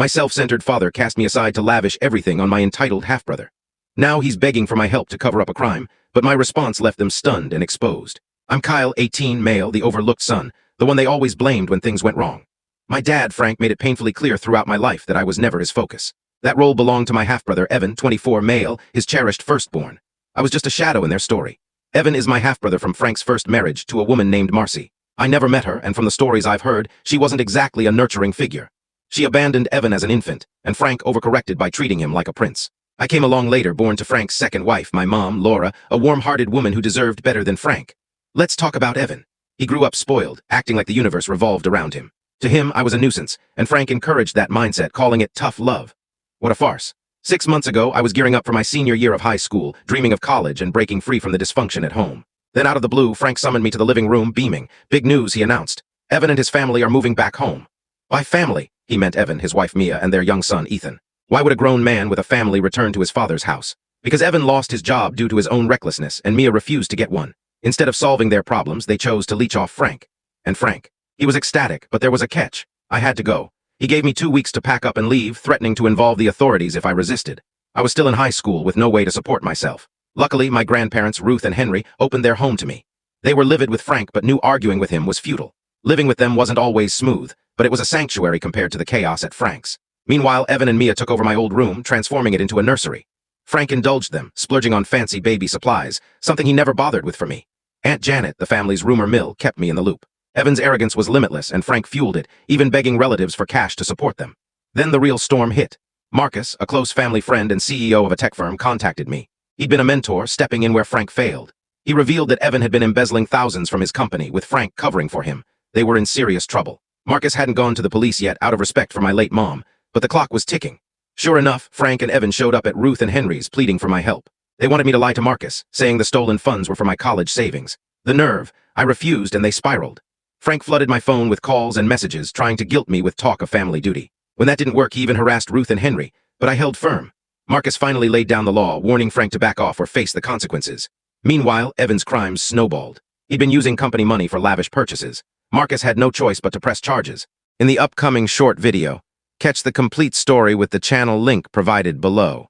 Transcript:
My self-centered father cast me aside to lavish everything on my entitled half-brother. Now he's begging for my help to cover up a crime, but my response left them stunned and exposed. I'm Kyle, 18, male, the overlooked son, the one they always blamed when things went wrong. My dad, Frank, made it painfully clear throughout my life that I was never his focus. That role belonged to my half-brother, Evan, 24, male, his cherished firstborn. I was just a shadow in their story. Evan is my half-brother from Frank's first marriage to a woman named Marcy. I never met her, and from the stories I've heard, she wasn't exactly a nurturing figure. She abandoned Evan as an infant, and Frank overcorrected by treating him like a prince. I came along later, born to Frank's second wife, my mom, Laura, a warm-hearted woman who deserved better than Frank. Let's talk about Evan. He grew up spoiled, acting like the universe revolved around him. To him, I was a nuisance, and Frank encouraged that mindset, calling it tough love. What a farce. 6 months ago, I was gearing up for my senior year of high school, dreaming of college and breaking free from the dysfunction at home. Then out of the blue, Frank summoned me to the living room, beaming. Big news, he announced. Evan and his family are moving back home. By family, he meant Evan, his wife Mia, and their young son Ethan. Why would a grown man with a family return to his father's house? Because Evan lost his job due to his own recklessness, and Mia refused to get one. Instead of solving their problems, they chose to leech off Frank. And Frank. He was ecstatic, but there was a catch. I had to go. He gave me 2 weeks to pack up and leave, threatening to involve the authorities if I resisted. I was still in high school with no way to support myself. Luckily, my grandparents, Ruth and Henry, opened their home to me. They were livid with Frank, but knew arguing with him was futile. Living with them wasn't always smooth, but it was a sanctuary compared to the chaos at Frank's. Meanwhile, Evan and Mia took over my old room, transforming it into a nursery. Frank indulged them, splurging on fancy baby supplies, something he never bothered with for me. Aunt Janet, the family's rumor mill, kept me in the loop. Evan's arrogance was limitless, and Frank fueled it, even begging relatives for cash to support them. Then the real storm hit. Marcus, a close family friend and CEO of a tech firm, contacted me. He'd been a mentor, stepping in where Frank failed. He revealed that Evan had been embezzling thousands from his company, with Frank covering for him. They were in serious trouble. Marcus hadn't gone to the police yet, out of respect for my late mom, but the clock was ticking. Sure enough, Frank and Evan showed up at Ruth and Henry's, pleading for my help. They wanted me to lie to Marcus, saying the stolen funds were for my college savings. The nerve. I refused, and they spiraled. Frank flooded my phone with calls and messages, trying to guilt me with talk of family duty. When that didn't work, he even harassed Ruth and Henry, but I held firm. Marcus finally laid down the law, warning Frank to back off or face the consequences. Meanwhile, Evan's crimes snowballed. He'd been using company money for lavish purchases. Marcus had no choice but to press charges. In the upcoming short video, catch the complete story with the channel link provided below.